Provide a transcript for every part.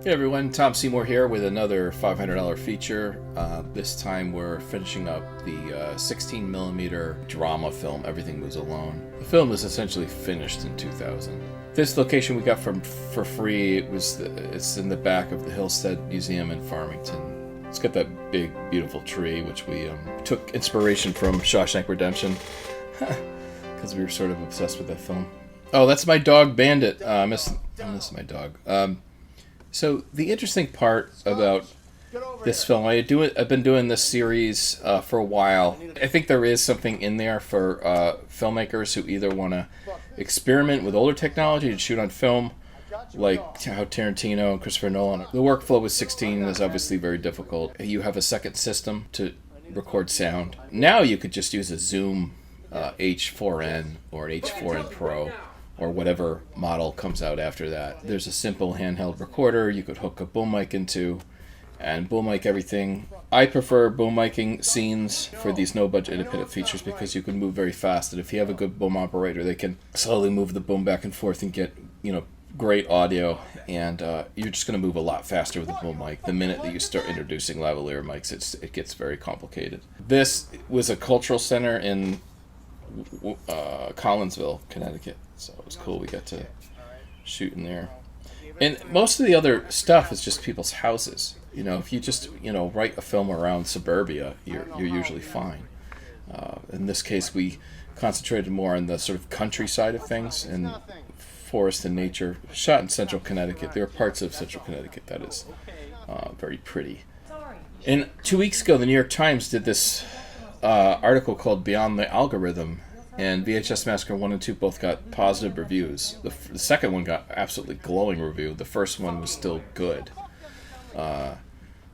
Hey everyone, Tom Seymour here with another $500 feature. This time we're finishing up the 16mm drama film, Everything Moves Alone. The film is essentially finished in 2000. This location we got for free. It's in the back of the Hillstead Museum in Farmington. It's got that big, beautiful tree, which we took inspiration from Shawshank Redemption, because we were sort of obsessed with that film. Oh, that's my dog, Bandit. I miss my dog. So the interesting part about this film, I've been doing this series for a while. I think there is something in there for filmmakers who either want to experiment with older technology and shoot on film, like how Tarantino and Christopher Nolan. The workflow with 16 is obviously very difficult. You have a second system to record sound. Now you could just use a Zoom H4n or an H4n Pro, or whatever model comes out after that. There's a simple handheld recorder you could hook a boom mic into and boom mic everything. I prefer boom micing scenes for these no-budget independent features because you can move very fast, and if you have a good boom operator, they can slowly move the boom back and forth and get, great audio, and you're just going to move a lot faster with a boom mic. The minute that you start introducing lavalier mics, it gets very complicated. This was a cultural center in Collinsville, Connecticut, so it was cool. We got to shoot in there, and most of the other stuff is just people's houses. If you just write a film around suburbia, you're usually fine. In this case, we concentrated more on the sort of countryside of things and forest and nature. Shot in central Connecticut. There are parts of central Connecticut that is very pretty. And 2 weeks ago, the New York Times did this article called Beyond the Algorithm, and VHS Massacre 1 and 2 both got positive reviews. The second one got absolutely glowing review. The first one was still good.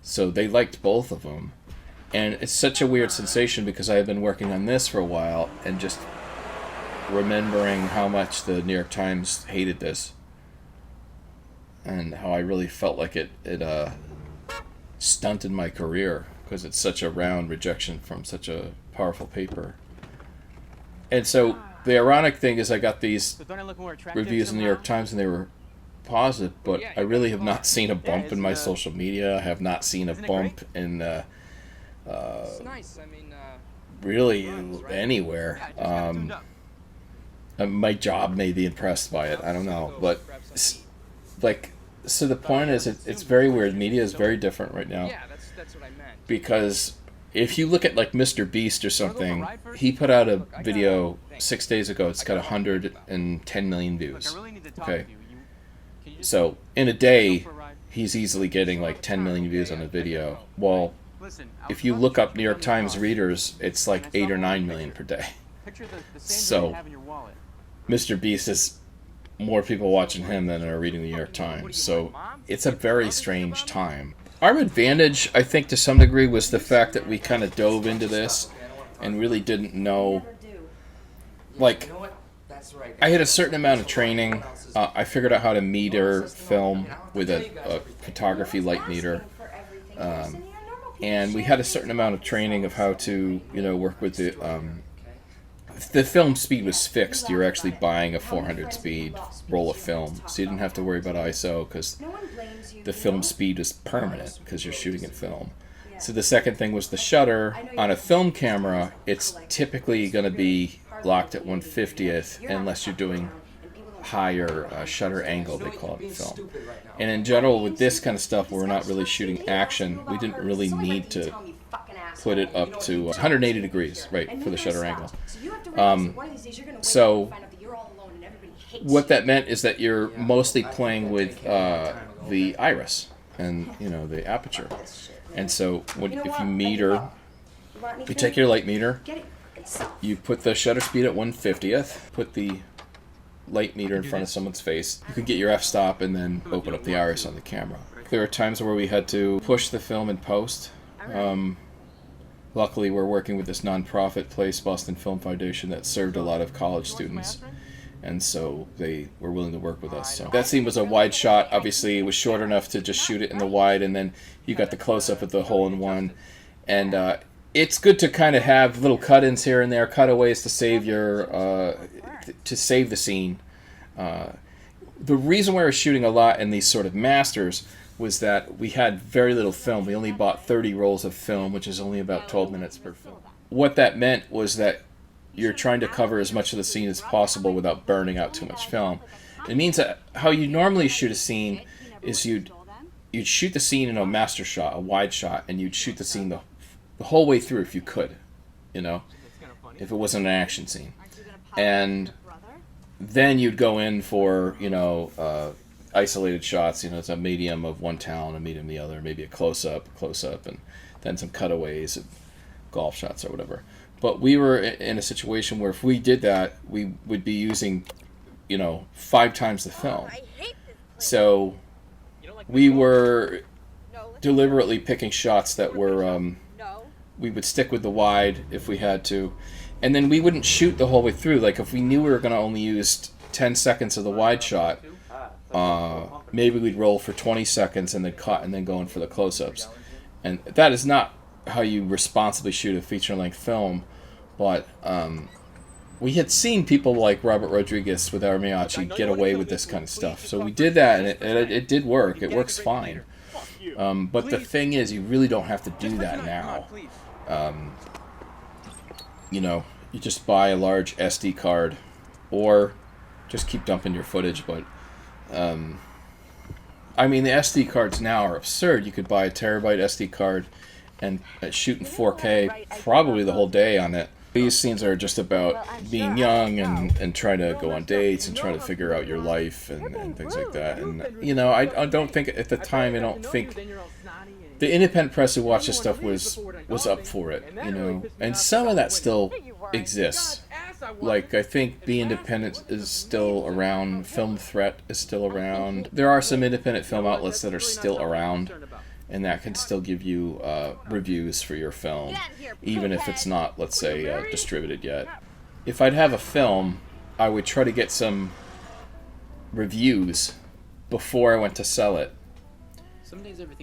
So they liked both of them. And it's such a weird sensation because I have been working on this for a while and just remembering how much the New York Times hated this and how I really felt like it stunted my career, because it's such a round rejection from such a powerful paper. And so the ironic thing is I got these reviews in the New York Times and they were positive, but I really have not seen a bump in my social media. I have not seen a bump in really anywhere. My job may be impressed by it. I don't know. But so the point is it's very weird. Media is very different right now. Because if you look at like Mr. Beast or something, he put out a video 6 days ago. It's got 110 million views. Okay, so in a day, he's easily getting like 10 million views on a video. Well, if you look up New York Times readers, it's like 8 or 9 million per day. So Mr. Beast is more people watching him than are reading the New York Times. So it's a very strange time. Our advantage, I think, to some degree, was the fact that we kind of dove into this and really didn't know. Like, I had a certain amount of training. I figured out how to meter film with a photography light meter. And we had a certain amount of training of how to, work with the film speed was fixed. You're actually buying a 400 speed roll of film, so you didn't have to worry about ISO because the film speed is permanent because you're shooting in film. So the second thing was the shutter. On a film camera, it's typically going to be locked at 1/50th unless you're doing higher shutter angle, they call it in film. And in general, with this kind of stuff, we're not really shooting action. We didn't really need to put it up to 180 degrees, right, for the shutter angle. So what that meant is that you're mostly playing with the iris and the aperture. And so if you meter, you take your light meter, you put the shutter speed at 1/50th, put the light meter in front of someone's face. You can get your f-stop and then open up the iris on the camera. There are times where we had to push the film in post. Luckily, we're working with this nonprofit place, Boston Film Foundation, that served a lot of college students, and so they were willing to work with us. So that scene was a wide shot. Obviously, it was short enough to just shoot it in the wide, and then you got the close-up of the hole-in-one. And it's good to kind of have little cut-ins here and there, cutaways to save the scene. The reason we were shooting a lot in these sort of masters was that we had very little film. We only bought 30 rolls of film, which is only about 12 minutes per film. What that meant was that you're trying to cover as much of the scene as possible without burning out too much film. It means that how you normally shoot a scene is you'd shoot the scene in a master shot, a wide shot, and you'd shoot the scene the whole way through if you could, you know, if it wasn't an action scene. And then you'd go in for, you know, isolated shots, you know, it's a medium of one town, a medium of the other, maybe a close-up, and then some cutaways of golf shots or whatever. But we were in a situation where if we did that, we would be using, you know, 5 times the film. So we were deliberately picking shots that were, we would stick with the wide if we had to. And then we wouldn't shoot the whole way through. Like if we knew we were going to only use 10 seconds of the wide shot, maybe we'd roll for 20 seconds and then cut and then go in for the close-ups. And that is not how you responsibly shoot a feature-length film. But we had seen people like Robert Rodriguez with Aramiachi get away with this kind of stuff. So we did that, and it did work. It works fine. But the thing is, you really don't have to do that now. You know, you just buy a large SD card, or just keep dumping your footage. But I mean, the SD cards now are absurd. You could buy a terabyte SD card and shoot in 4K probably the whole day on it. These scenes are just about being young and trying to go on dates and trying to figure out your life and things like that. And, you know, I don't think at the time, I don't think the independent press who watched this stuff was up for it, you know. And some of that still exists. Like, I think Be Independent is still around. Film Threat is still around. There are some independent film outlets that are still around, and that can still give you reviews for your film, even if it's not, let's say, distributed yet. If I'd have a film, I would try to get some reviews before I went to sell it.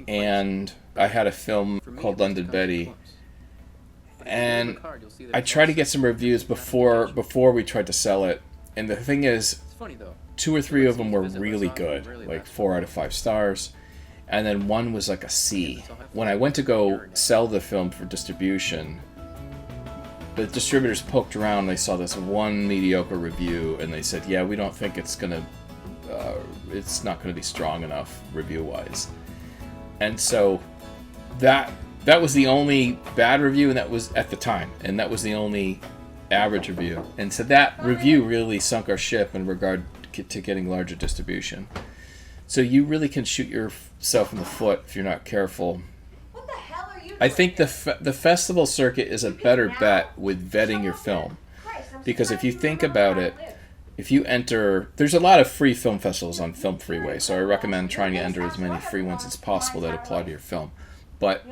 And I had a film called London Betty, and I tried to get some reviews before we tried to sell it. And the thing is, 2 or 3 of them were really good, like 4 out of 5 stars. And then one was like a C. When I went to go sell the film for distribution, the distributors poked around, they saw this one mediocre review, and they said, yeah, we don't think it's not gonna be strong enough review-wise. And so that was the only bad review, and that was at the time, and that was the only average review. And so that review really sunk our ship in regard to getting larger distribution. So you really can shoot yourself in the foot if you're not careful. What the hell are you doing? I think the festival circuit is a better bet with vetting your film. Because if you think about it, if you enter... There's a lot of free film festivals on Film Freeway, so I recommend trying to enter as many free ones as possible that apply to your film. But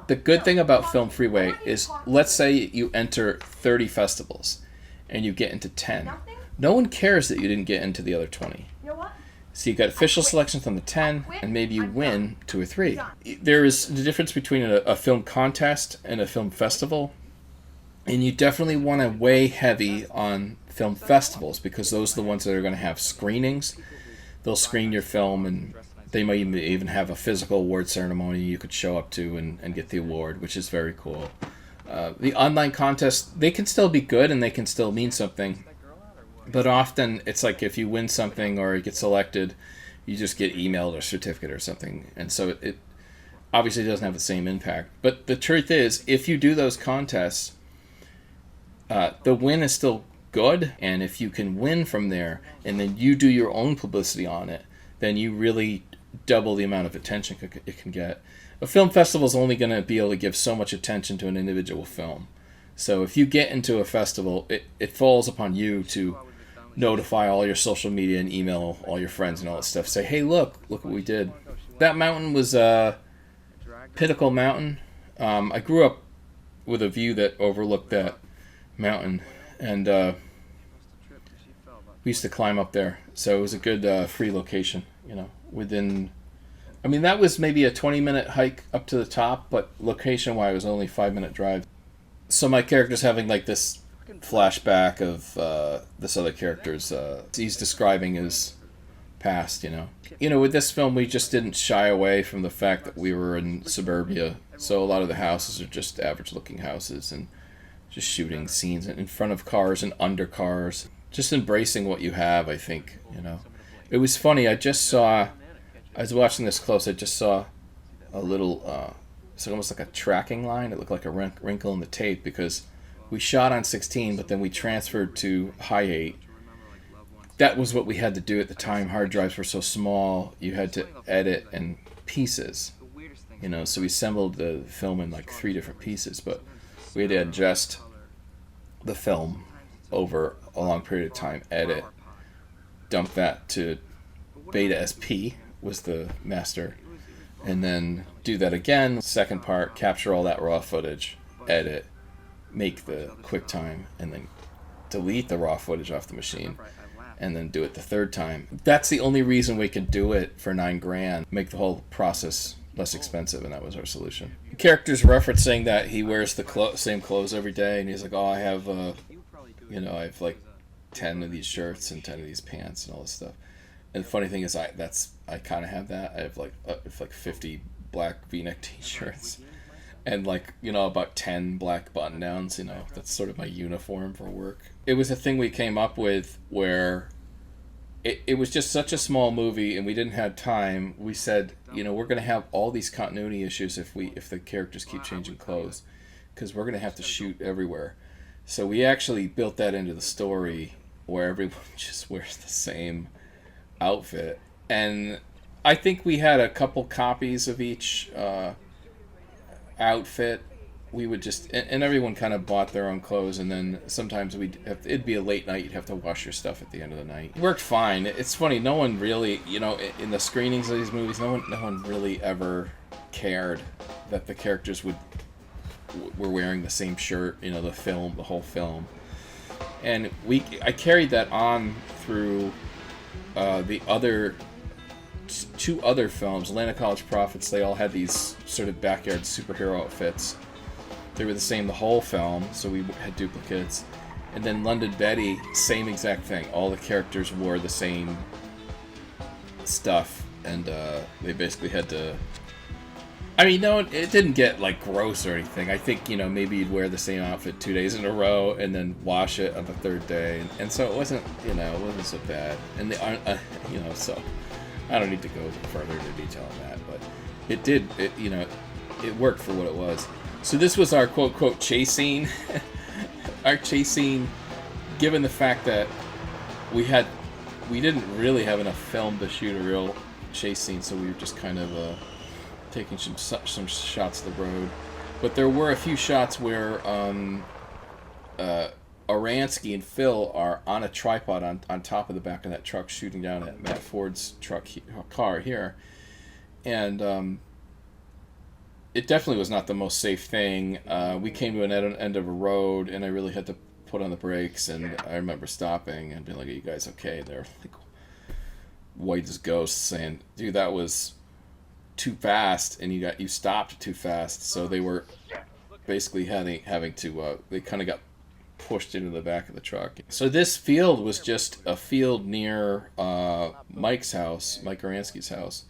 the good thing about Film Freeway is, let's say you enter 30 festivals and you get into 10. No one cares that you didn't get into the other 20. So you got official selections on the 10, and maybe you win 2 or 3. There is the difference between a film contest and a film festival, and you definitely want to weigh heavy on film festivals, because those are the ones that are going to have screenings. They'll screen your film, and they might even have a physical award ceremony you could show up to and get the award, which is very cool. The online contests, they can still be good, and they can still mean something. But often, it's like if you win something or you get selected, you just get emailed a certificate or something. And so it obviously doesn't have the same impact. But the truth is, if you do those contests, the win is still good. And if you can win from there, and then you do your own publicity on it, then you really double the amount of attention it can get. A film festival is only going to be able to give so much attention to an individual film. So if you get into a festival, it falls upon you to notify all your social media and email all your friends and all that stuff. Say, hey, look what we did. That mountain was Pinnacle Mountain. I grew up with a view that overlooked that mountain, and we used to climb up there. So it was a good free location, you know, within... I mean, that was maybe a 20-minute hike up to the top, but location-wise, it was only a 5-minute drive. So my character's having like this flashback of this other character's... he's describing his past, you know. You know, with this film, we just didn't shy away from the fact that we were in suburbia, so a lot of the houses are just average-looking houses, and just shooting scenes in front of cars and under cars. Just embracing what you have, I think, you know. It was funny, I was watching this close, I just saw a little, it's almost like a tracking line. It looked like a wrinkle in the tape, because we shot on 16, but then we transferred to high 8. That was what we had to do at the time. Hard drives were so small, you had to edit in pieces, you know, so we assembled the film in like 3 different pieces, but we had to adjust the film over a long period of time, edit, dump that to Beta SP was the master, and then do that again, second part, capture all that raw footage, edit, make the QuickTime, and then delete the raw footage off the machine, and then do it the third time. That's the only reason we could do it for $9,000, make the whole process less expensive, and that was our solution. The character's referencing that he wears the same clothes every day, and he's like, oh, I have like 10 of these shirts and 10 of these pants and all this stuff. And the funny thing is, I kind of have that. I have like 50 black V-neck T-shirts, and like, you know, about 10 black button-downs. You know, that's sort of my uniform for work. It was a thing we came up with where it was just such a small movie, and we didn't have time. We said, you know, we're going to have all these continuity issues if the characters keep changing clothes, because we're going to have to shoot everywhere. So we actually built that into the story, where everyone just wears the same outfit. And I think we had a couple copies of each outfit. We would just, and everyone kind of bought their own clothes, and then sometimes it'd be a late night, you'd have to wash your stuff at the end of the night. It worked fine. It's funny, no one really, you know, in the screenings of these movies, no one really ever cared that the characters were wearing the same shirt, you know, the whole film. And I carried that on through the other 2 other films. Atlanta College Prophets, they all had these sort of backyard superhero outfits. They were the same the whole film, so we had duplicates. And then London Betty, same exact thing. All the characters wore the same stuff, and they basically had to... I mean, no, it didn't get, like, gross or anything. I think, you know, maybe you'd wear the same outfit 2 days in a row and then wash it on the 3rd day. And so it wasn't, you know, it wasn't so bad. And, you know, so I don't need to go further into detail on that. But it worked for what it was. So this was our quote-quote chase scene. Our chase scene, given the fact that we didn't really have enough film to shoot a real chase scene, so we were just kind of... taking some shots of the road. But there were a few shots where Oransky and Phil are on a tripod on top of the back of that truck, shooting down at Matt Ford's car here. And it definitely was not the most safe thing. We came to an end of a road, and I really had to put on the brakes, and I remember stopping and being like, are you guys okay? They're like white as ghosts, saying, dude, that was too fast, and you stopped too fast. So they were basically having to they kind of got pushed into the back of the truck. So this field was just a field near Mike's house, Mike Oransky's house,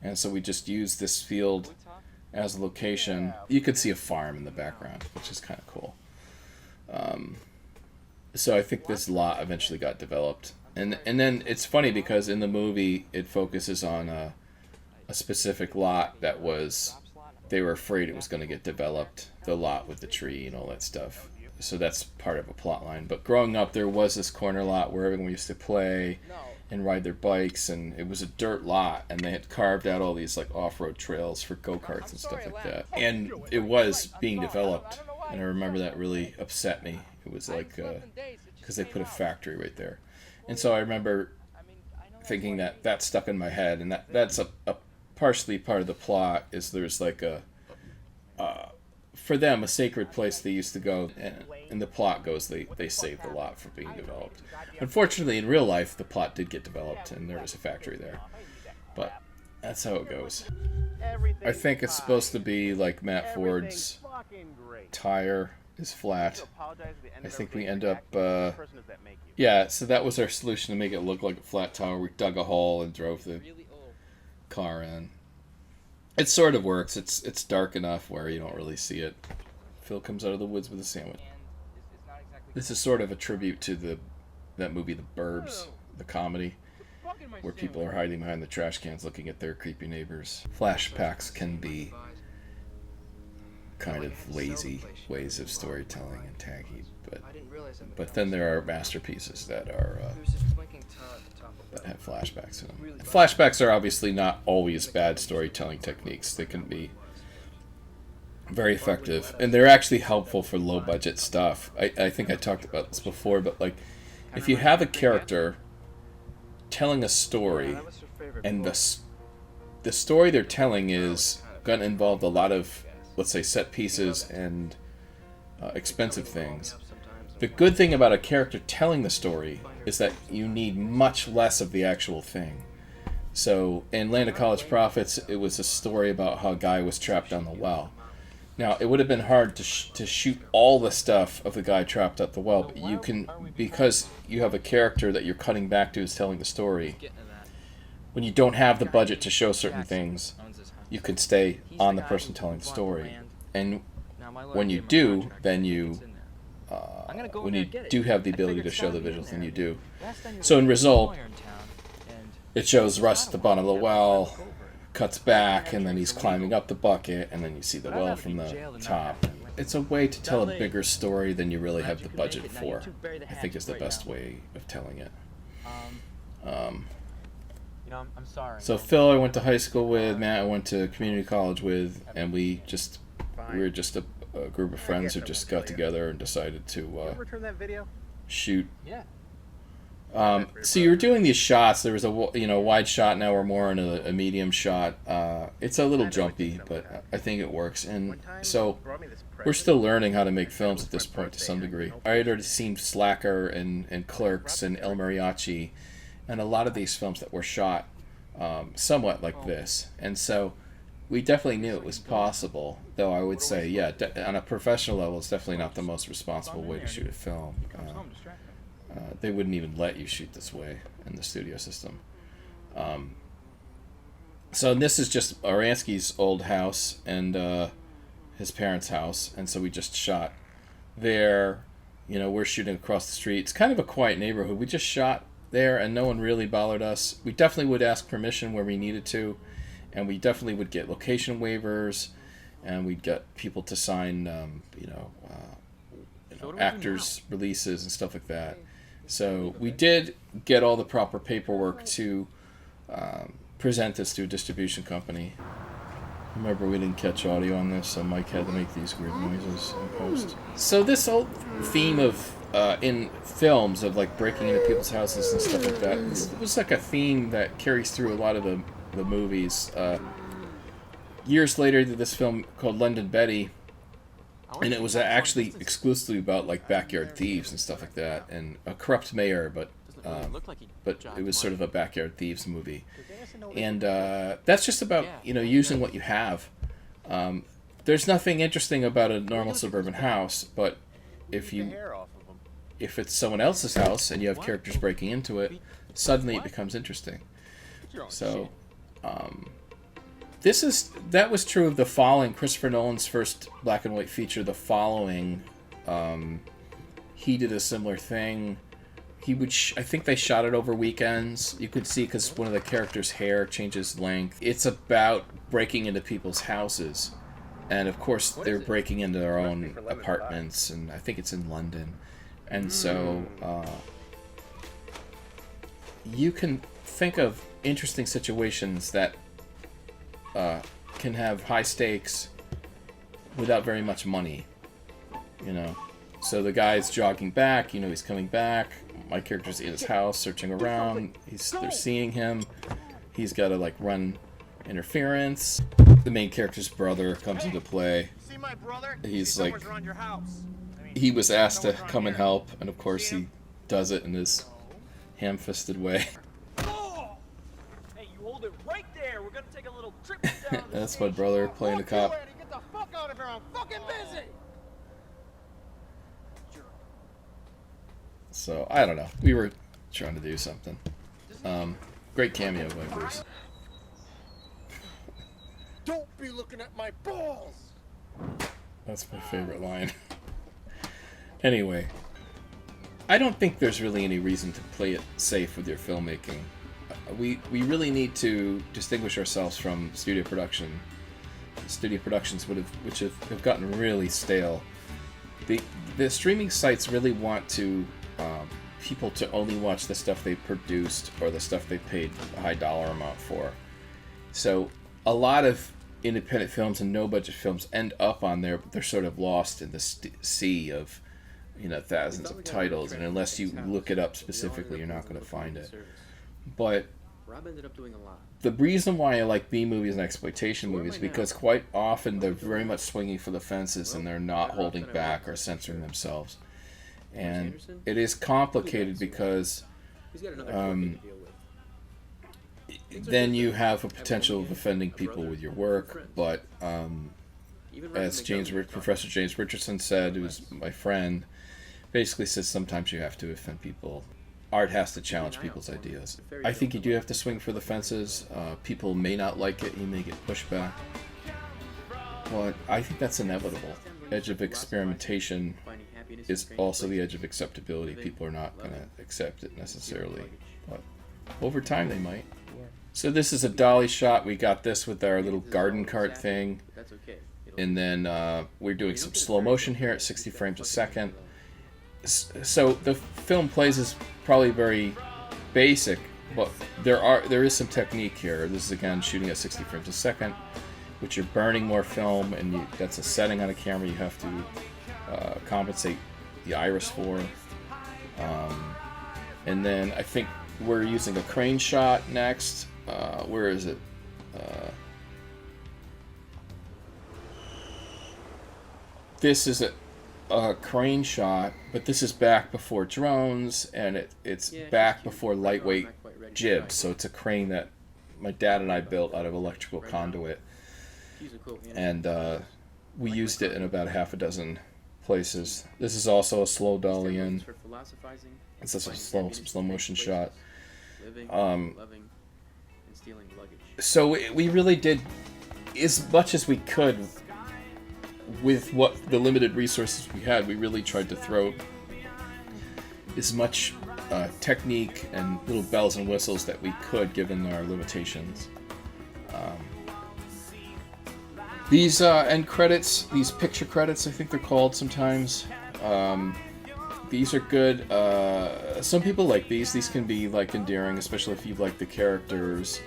and so we just used this field as a location. You could see a farm in the background, which is kind of cool. So I think this lot eventually got developed, and then it's funny because in the movie it focuses on a specific lot that they were afraid it was going to get developed, the lot with the tree and all that stuff. So that's part of a plot line. But growing up, there was this corner lot where everyone used to play and ride their bikes, and it was a dirt lot, and they had carved out all these like off-road trails for go-karts and stuff like that. And it was being developed, and I remember that really upset me. It was like because they put a factory right there, and so I remember thinking that stuck in my head, and that's a partially part of the plot. Is there's like for them a sacred place they used to go, and the plot goes they saved the lot from being developed. Unfortunately, in real life, the plot did get developed, and there was a factory there, but that's how it goes. I think it's supposed to be like Matt Ford's tire is flat. I think we end up, yeah, so that was our solution to make it look like a flat tower. We dug a hole and drove the car in. It sort of works. It's dark enough where you don't really see it. Phil comes out of the woods with a sandwich. This is sort of a tribute to that movie, The Burbs, the comedy, where people are hiding behind the trash cans looking at their creepy neighbors. Flashbacks can be kind of lazy ways of storytelling and taggy, but then there are masterpieces that have flashbacks in them. Flashbacks are obviously not always bad storytelling techniques. They can be very effective, and they're actually helpful for low budget stuff. I think I talked about this before, but like if you have a character telling a story and the story they're telling is going to involve a lot of, let's say, set pieces and expensive things, the good thing about a character telling the story is that you need much less of the actual thing. So in Land of College Prophets, it was a story about how a guy was trapped down the well. Now, it would have been hard to shoot all the stuff of the guy trapped at the well, but you can, because you have a character that you're cutting back to who's telling the story, when you don't have the budget to show certain things, you can stay on the person telling the story. And when you do, then when you do have the ability to show the visuals, then you do. So in result, it shows Russ at the bottom of the well, cuts back, and then he's climbing up the bucket, and then you see the well from the top. It's a way to tell a bigger story than you really have the budget for. I think is the best way of telling it. I'm sorry. So Phil I went to high school with, Matt I went to community college with, and we were just a group of friends who just got together and decided to shoot. Yeah. So you were doing these shots. There was a wide shot. Now we're more in a medium shot. It's a little jumpy, but I think it works. And so we're still learning how to make films at this point to some degree. I had already seen Slacker and Clerks and El Mariachi, and a lot of these films that were shot somewhat like this. And so we definitely knew it was possible. Though I would say, yeah, on a professional level, it's definitely not the most responsible way to shoot a film. They wouldn't even let you shoot this way in the studio system. So this is just Aransky's old house and his parents' house, and so we just shot there. We're shooting across the street. It's kind of a quiet neighborhood. We just shot there, and no one really bothered us. We definitely would ask permission where we needed to, and we definitely would get location waivers, and we'd get people to sign, actors' releases and stuff like that. So we did get all the proper paperwork to present this to a distribution company. Remember, we didn't catch audio on this, so Mike had to make these weird noises in post. So this whole theme of in films of like breaking into people's houses and stuff like that, it was like a theme that carries through a lot of the movies. Years later, did this film called London Betty. And it was actually exclusively about like backyard thieves and stuff like that, and a corrupt mayor, but it was sort of a backyard thieves movie, and that's just about using what you have. There's nothing interesting about a normal suburban house, but if it's someone else's house and you have characters breaking into it, suddenly it becomes interesting. So. That was true of The Following, Christopher Nolan's first black and white feature, The Following. He did a similar thing. I think they shot it over weekends. You could see because one of the characters' hair changes length. It's about breaking into people's houses. And of course, they're breaking into their own apartments, and I think it's in London. And so you can think of interesting situations that can have high stakes without very much money, So the guy's jogging back, he's coming back. My character's in his house, searching around. They're seeing him. He's got to run interference. The main character's brother comes into play. He's he was asked to come and help, and of course he does it in his ham-fisted way. Right there. We're gonna take a little trip down. That's my brother playing the cop. Get the fuck out of here. I'm fucking busy. So I don't know. We were trying to do something. Great cameo by Bruce. Don't be looking at my balls! That's my favorite line. Anyway, I don't think there's really any reason to play it safe with your filmmaking. We really need to distinguish ourselves from studio production. Studio productions which have gotten really stale. The streaming sites really want to people to only watch the stuff they produced or the stuff they paid a high dollar amount for. So a lot of independent films and no-budget films end up on there, but they're sort of lost in the sea of, thousands of titles, and unless you look it up specifically, you're not going to find it. But the reason why I like B movies and exploitation movies is because quite often they're very much swinging for the fences and they're not holding back or censoring themselves. And it is complicated because then you have a potential of offending people with your work, but as Professor James Richardson said, who was my friend, basically says sometimes you have to offend people. Art has to challenge people's ideas. I think you do have to swing for the fences. People may not like it, you may get pushback, but I think that's inevitable. Edge of experimentation is also the edge of acceptability. People are not going to accept it necessarily, but over time they might. So this is a dolly shot. We got this with our little garden cart thing. And then we're doing some slow motion here at 60 frames a second. So the film plays is probably very basic, but there is some technique here. This is again shooting at 60 frames a second, which you're burning more film, and that's a setting on a camera you have to compensate the iris for. And then I think we're using a crane shot next. Where is it? This is a crane shot, but this is back before drones, and it's back before lightweight jibs. So it's a crane that my dad and I built out of electrical conduit, and we used it in about half a dozen places. This is also a slow dolly in. It's just a slow motion shot. So we really did as much as we could with what the limited resources we had. We really tried to throw as much technique and little bells and whistles that we could given our limitations. These end credits, these picture credits, I think they're called sometimes. These are good. Some people like these. These can be endearing, especially if you like the characters.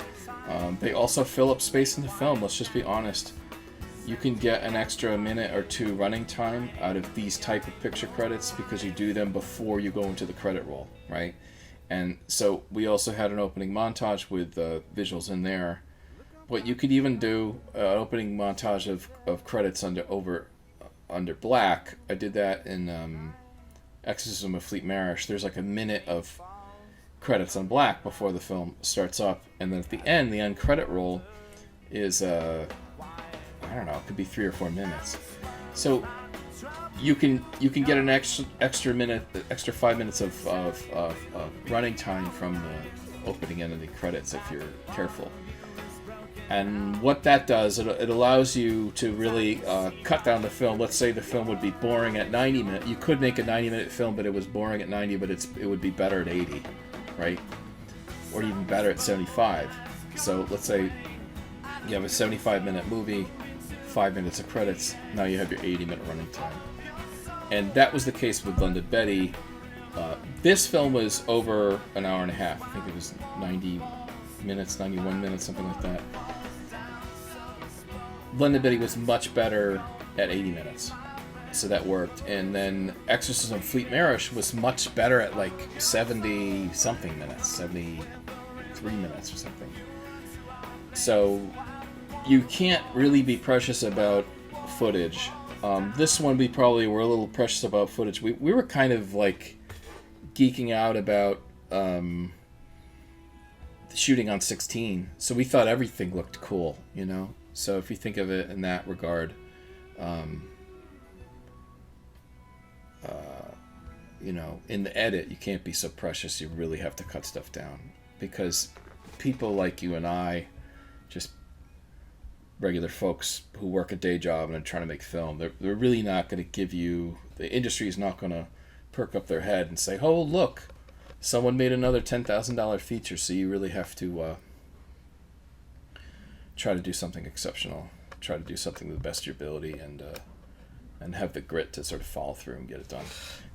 They also fill up space in the film. Let's just be honest. You can get an extra minute or two running time out of these type of picture credits because you do them before you go into the credit roll, right? And so we also had an opening montage with visuals in there. But you could even do an opening montage of credits under black. I did that in Exorcism of Fleete Marish. There's a minute of credits on black before the film starts up, and then at the end credit roll is I don't know, it could be 3 or 4 minutes. So you can get an extra 5 minutes of running time from the opening end of the credits if you're careful. And what that does, it allows you to really cut down the film. Let's say the film would be boring at 90 minutes. You could make a 90-minute film, but it was boring at 90, but it would be better at 80, right? Or even better at 75. So let's say you have a 75-minute movie, 5 minutes of credits, now you have your 80-minute running time. And that was the case with London Betty. This film was over an hour and a half. I think it was 90 minutes, 91 minutes, something like that. London Betty was much better at 80 minutes, so that worked. And then Exorcism of Fleete Marish was much better at 70-something minutes, 73 minutes or something. So you can't really be precious about footage. This one we probably were a little precious about footage. We were kind of geeking out about shooting on 16, so we thought everything looked cool, So if you think of it in that regard, in the edit, you can't be so precious. You really have to cut stuff down, because people like you and I, just regular folks who work a day job and are trying to make film, they're really not going to give you, the industry is not going to perk up their head and say, oh, look, someone made another $10,000 feature, so you really have to try to do something exceptional, try to do something to the best of your ability, and have the grit to sort of follow through and get it done.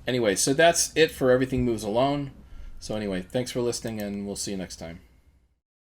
Anyway, so that's it for Everything Moves Alone. So anyway, thanks for listening, and we'll see you next time.